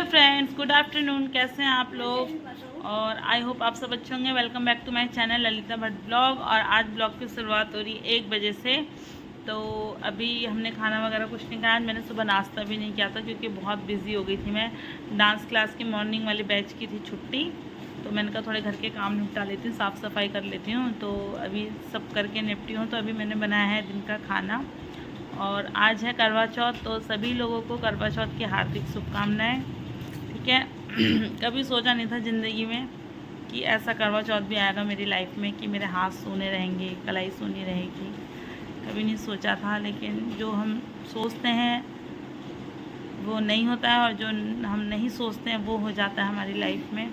Friends, good afternoon. कैसे हैं आप लोग? और आई होप आप सब अच्छे होंगे। Welcome back to my channel Lalita Bhatt blog. और आज ब्लॉग की शुरुआत हो रही है 1 बजे से। तो अभी हमने खाना वगैरह कुछ नहीं खाया। आज मैंने सुबह नाश्ता भी नहीं किया था क्योंकि बहुत बिजी हो गई थी मैं। डांस क्लास की मॉर्निंग वाली बैच की थी छुट्टी, तो मैंने कहा थोड़े घर के काम निपटा लेती हूँ, साफ़ सफाई कर लेती हूँ। तो अभी सब करके निपटी हूँ। तो अभी मैंने बनाया है दिन का खाना और आज है करवा चौथ। तो सभी लोगों को करवा चौथ की हार्दिक शुभकामनाएं। ठीक है। कभी सोचा नहीं था ज़िंदगी में कि ऐसा करवा चौथ भी आएगा मेरी लाइफ में कि मेरे हाथ सूने रहेंगे, कलाई सूनी रहेगी। कभी नहीं सोचा था, लेकिन जो हम सोचते हैं वो नहीं होता है और जो हम नहीं सोचते हैं वो हो जाता है हमारी लाइफ में।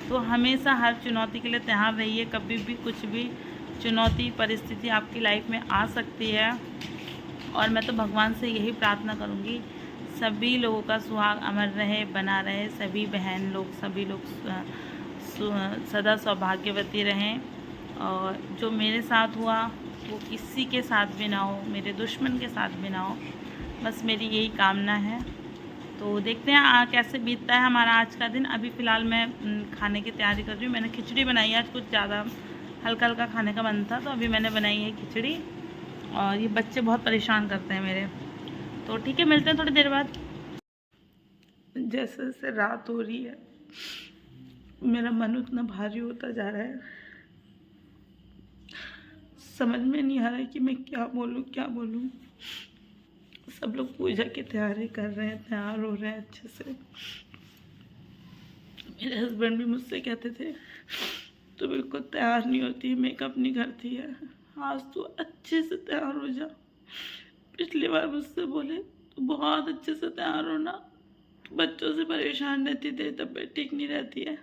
तो हमेशा हर चुनौती के लिए तैयार रहिए। कभी भी कुछ भी चुनौती परिस्थिति आपकी लाइफ में आ सकती है और मैं तो भगवान से यही प्रार्थना करूँगी सभी लोगों का सुहाग अमर रहे, बना रहे। सभी बहन लोग, सभी लोग सदा सौभाग्यवती रहें। और जो मेरे साथ हुआ वो किसी के साथ भी ना हो, मेरे दुश्मन के साथ भी ना हो, बस मेरी यही कामना है। तो देखते हैं कैसे बीतता है हमारा आज का दिन। अभी फ़िलहाल मैं खाने की तैयारी कर रही हूँ। मैंने खिचड़ी बनाई है आज, कुछ ज़्यादा हल्का हल्का खाने का मन था तो अभी मैंने बनाई है खिचड़ी। और ये बच्चे बहुत परेशान करते हैं मेरे। तो ठीक है, मिलते हैं थोड़ी देर बाद। जैसे जैसे रात हो रही है मेरा मन उतना भारी होता जा रहा है। समझ में नहीं आ रहा है कि मैं क्या बोलूँ क्या बोलूँ। सब लोग पूजा की तैयारी कर रहे हैं, तैयार हो रहे हैं अच्छे से। मेरे हस्बैंड भी मुझसे कहते थे तो बिल्कुल तैयार नहीं होती, मेकअप नहीं करती है, आज तो अच्छे से तैयार हो जा। पिछली बार मुझसे बोले तो बहुत अच्छे से तैयार होना, बच्चों से परेशान रहती थी, तबीयत ठीक नहीं रहती है,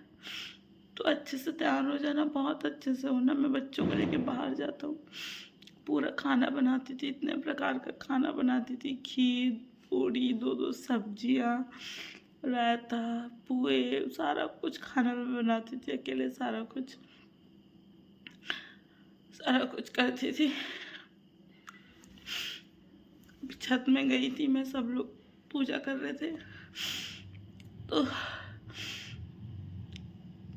तो अच्छे से तैयार हो जाना, बहुत अच्छे से होना। मैं बच्चों को लेके बाहर जाता हूँ, पूरा खाना बनाती थी, इतने प्रकार का खाना बनाती थी, खीर, पूड़ी, 2-2 सब्जियाँ, रायता, पुए, सारा कुछ खाना में बनाती थी अकेले। सारा कुछ करती थी। छत में गई थी मैं, सब लोग पूजा कर रहे थे तो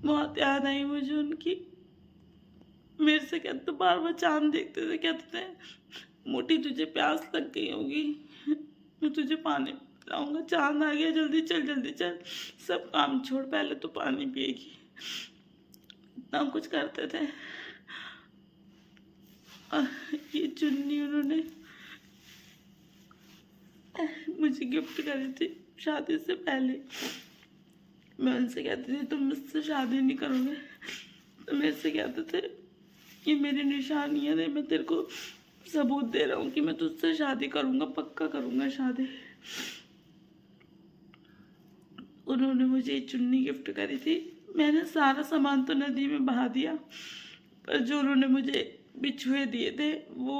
बहुत याद आई मुझे उनकी। मेरे से कहते बार बार चांद देखते थे, कहते थे मोटी तुझे प्यास लग गई होगी, मैं तुझे पानी पिलाऊंगा, चांद आ गया, जल्दी चल जल्दी चल, सब काम छोड़, पहले तो पानी पिएगी। इतना कुछ करते थे। ये चुन्नी उन्होंने मुझे गिफ्ट करी थी शादी से पहले। मैं उनसे कहती थी तुम मुझसे शादी नहीं करोगे, तो मेरे से कहते थे ये मेरी निशानी है, मैं तेरे को सबूत दे रहा हूँ कि मैं तुझसे शादी करूँगा, पक्का करूँगा शादी। उन्होंने मुझे ये चुन्नी गिफ्ट करी थी। मैंने सारा सामान तो नदी में बहा दिया, पर जो उन्होंने मुझे बिछुए दिए थे वो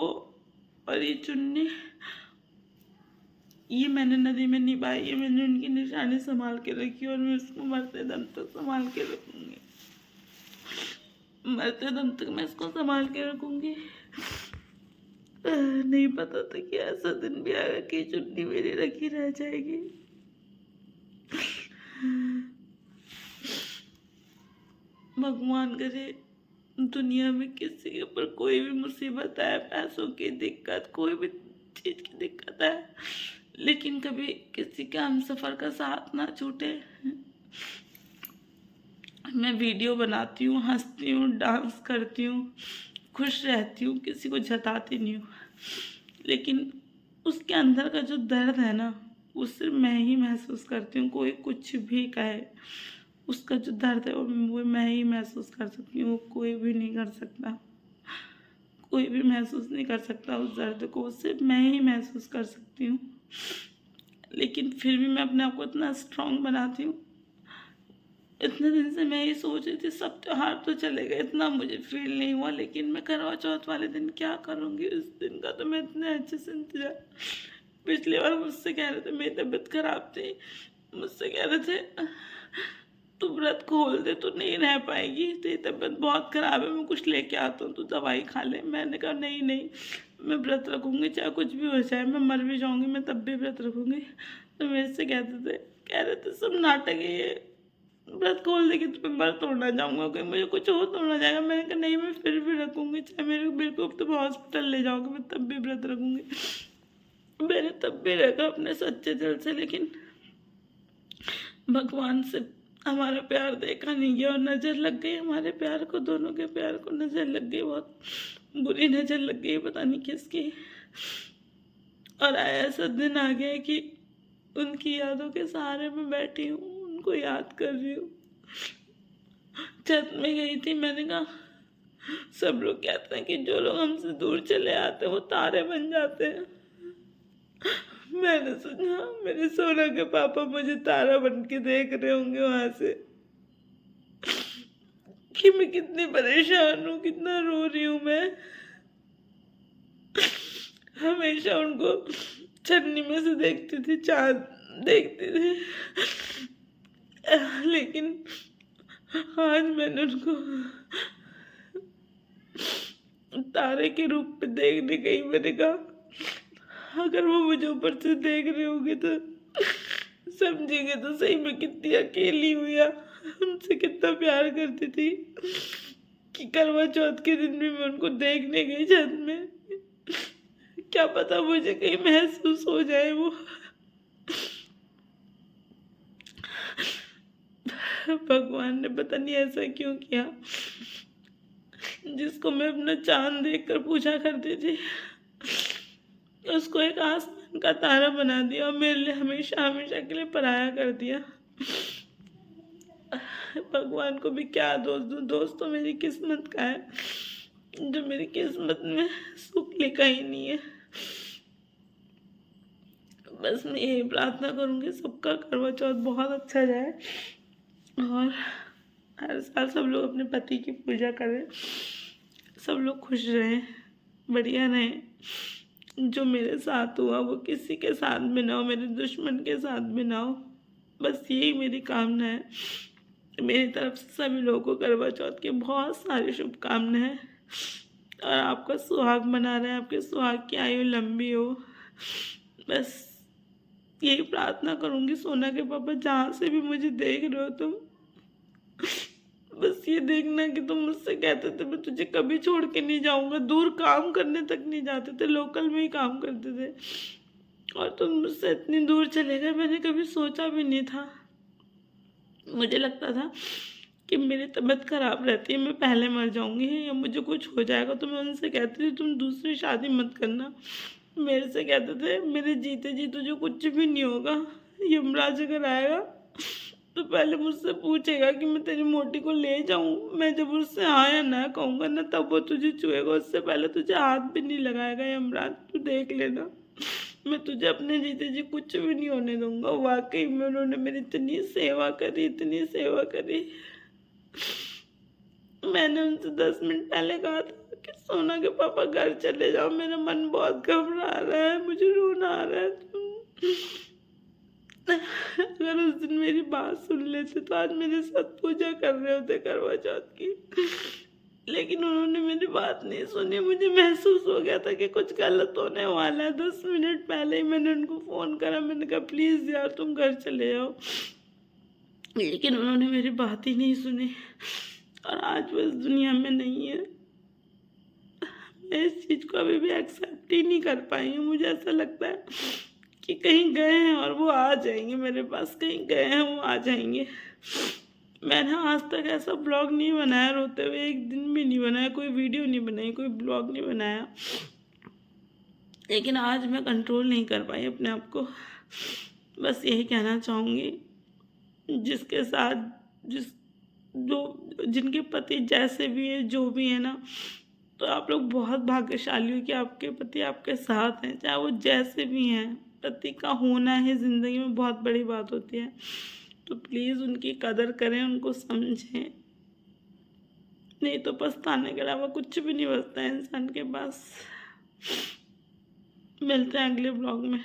और ये चुन्नी, ये मैंने नदी में नहीं बहाई, ये मैंने उनकी निशानी संभाल के रखी और मैं इसको मरते दम तक संभाल के रखूँगी। मरते दम तक मैं इसको संभाल के रखूँगी। नहीं पता था कि ऐसा दिन भी आएगा कि चुन्नी मेरी रखी रह जाएगी। भगवान करे दुनिया में किसी के ऊपर कोई भी मुसीबत आए, पैसों की दिक्कत, कोई भी चीज़ की दिक्कत आए, लेकिन कभी किसी के हमसफ़र का साथ ना छूटे। मैं वीडियो बनाती हूँ, हंसती हूँ, डांस करती हूँ, खुश रहती हूँ, किसी को जताती नहीं हूँ, लेकिन उसके अंदर का जो दर्द है ना वो सिर्फ मैं ही महसूस करती हूँ। कोई कुछ भी कहे, उसका जो दर्द है वो मैं ही महसूस कर सकती हूँ, कोई भी नहीं कर सकता। कोई भी महसूस नहीं कर सकता उस दर्द को, सिर्फ मैं ही महसूस कर सकती हूँ। लेकिन फिर भी मैं अपने आप को इतना स्ट्रॉन्ग बनाती हूँ। इतने दिन से मैं ये सोच रही थी सब त्योहार तो चले गए, इतना मुझे फील नहीं हुआ, लेकिन मैं करवा चौथ वाले दिन क्या करूँगी, उस दिन का तो मैं इतने अच्छे से इंतजार। पिछली बार मुझसे कह रहे थे, मेरी तबीयत खराब थी, मुझसे कह रहे थे तू व्रत खोल दे, तो नहीं रह पाएगी, तेरी तबीयत बहुत ख़राब है, मैं कुछ लेके आता हूँ, तू दवाई खा ले। मैंने कहा नहीं नहीं, मैं व्रत रखूँगी, चाहे कुछ भी हो जाए, मैं मर भी जाऊँगी मैं तब भी व्रत रखूँगी। तो मेरे से कहते थे कह रहे थे सब नाटक है ये, व्रत खोल देगी तो मैं व्रत तोड़ना जाऊँगा, कोई मुझे कुछ हो तोड़ना जाएगा। मैंने कहा नहीं, मैं फिर भी रखूँगी, चाहे मेरे को तुम हॉस्पिटल ले जाओगे, मैं तब भी व्रत रखूँगी। मैंने तब भी रखा अपने सच्चे दिल से, लेकिन भगवान से हमारा प्यार देखा नहीं गया और नज़र लग गई हमारे प्यार को, दोनों के प्यार को नज़र लग गई, बहुत बुरी नज़र लग गई, पता नहीं किसकी। और ऐसा दिन आ गया कि उनकी यादों के सहारे में बैठी हूँ, उनको याद कर रही हूँ। छत में गई थी, मैंने कहा सब लोग कहते हैं कि जो लोग हमसे दूर चले आते हैं वो तारे बन जाते हैं। मैंने सोचा मेरे सोना के पापा मुझे तारा बन के देख रहे होंगे वहां से, कि मैं कितनी परेशान हूँ, कितना रो रही हूँ मैं। हमेशा उनको छन्नी में से देखती थी, चांद देखती थी, लेकिन आज मैंने उनको तारे के रूप में देखने गई। मैंने कहा अगर वो मुझे ऊपर से देख रहे होंगे तो समझेंगे तो सही मैं कितनी अकेली हुई है, उनसे कितना प्यार करती थी, कि करवा चौथ के दिन भी मैं उनको देखने गई छत में। क्या पता मुझे कहीं महसूस हो जाए वो। भगवान ने पता नहीं ऐसा क्यों किया, जिसको मैं अपना चांद देखकर पूछा करती थी उसको एक आसमान का तारा बना दिया और मेरे लिए हमेशा हमेशा के लिए पराया कर दिया। भगवान को भी क्या दोष दूं, दोस्त तो मेरी किस्मत का है, जो मेरी किस्मत में सुख लिखा ही नहीं है। बस मैं यही प्रार्थना करूंगी सबका करवा चौथ बहुत अच्छा जाए और हर साल सब लोग अपने पति की पूजा करें, सब लोग खुश रहें, बढ़िया रहें। जो मेरे साथ हुआ वो किसी के साथ भी ना हो, मेरे दुश्मन के साथ भी ना हो, बस यही मेरी कामना है। मेरी तरफ से सभी लोगों को करवा चौथ की बहुत सारी शुभकामनाएं और आपका सुहाग मना रहे हैं, आपके सुहाग की आयु लंबी हो। बस यही प्रार्थना करूंगी। सोना के पापा जहाँ से भी मुझे देख रहे हो तुम, बस ये देखना कि तुम मुझसे कहते थे मैं तुझे कभी छोड़ के नहीं जाऊंगा, दूर काम करने तक नहीं जाते थे, लोकल में ही काम करते थे, और तुम मुझसे इतनी दूर चले गए। मैंने कभी सोचा भी नहीं था, मुझे लगता था कि मेरी तबीयत खराब रहती है, मैं पहले मर जाऊंगी या मुझे कुछ हो जाएगा, तो मैं उनसे कहती थी तुम दूसरी शादी मत करना। मेरे से कहते थे मेरे जीते जी तुझे कुछ भी नहीं होगा, यमराज अगर आएगा तो पहले मुझसे पूछेगा कि मैं तेरी मोटी को ले जाऊं, मैं जब उससे हाँ या ना कहूँगा ना तब वो तुझे छुएगा, उससे पहले तुझे हाथ भी नहीं लगाएगा यमराज, तू देख लेना, मैं तुझे अपने जीते जी कुछ भी नहीं होने दूंगा। वाकई में उन्होंने मेरी इतनी सेवा करी, इतनी सेवा करी। मैंने उनसे 10 मिनट पहले कहा था कि सोना के पापा घर चले जाओ, मेरा मन बहुत घबरा रहा है, मुझे रोना आ रहा है। अगर उस दिन मेरी बात सुन लेते तो आज मेरे साथ पूजा कर रहे होते करवा चौथ की, लेकिन उन्होंने मेरी बात नहीं सुनी। मुझे महसूस हो गया था कि कुछ गलत होने वाला है। 10 मिनट पहले ही मैंने उनको फ़ोन करा, मैंने कहा प्लीज़ यार तुम घर चले जाओ, लेकिन उन्होंने मेरी बात ही नहीं सुनी और आज वो इस दुनिया में नहीं है। मैं इस चीज़ को अभी भी एक्सेप्ट ही नहीं कर पाई हूँ। मुझे ऐसा लगता है कि कहीं गए हैं और वो आ जाएंगे मेरे पास, कहीं गए हैं वो आ जाएंगे। मैंने आज तक ऐसा ब्लॉग नहीं बनाया रोते हुए, एक दिन भी नहीं बनाया, कोई वीडियो नहीं बनाई, कोई ब्लॉग नहीं बनाया, लेकिन आज मैं कंट्रोल नहीं कर पाई अपने आप को। बस यही कहना चाहूँगी, जिसके साथ जिनके पति जैसे भी है, जो भी है ना, तो आप लोग बहुत भाग्यशाली हो कि आपके पति आपके साथ हैं, चाहे वो जैसे भी हैं। पति का होना है ज़िंदगी में बहुत बड़ी बात होती है, तो प्लीज़ उनकी कदर करें, उनको समझें, नहीं तो पछताने के अलावा कुछ भी नहीं बचता है इंसान के पास। मिलते हैं अगले ब्लॉग में।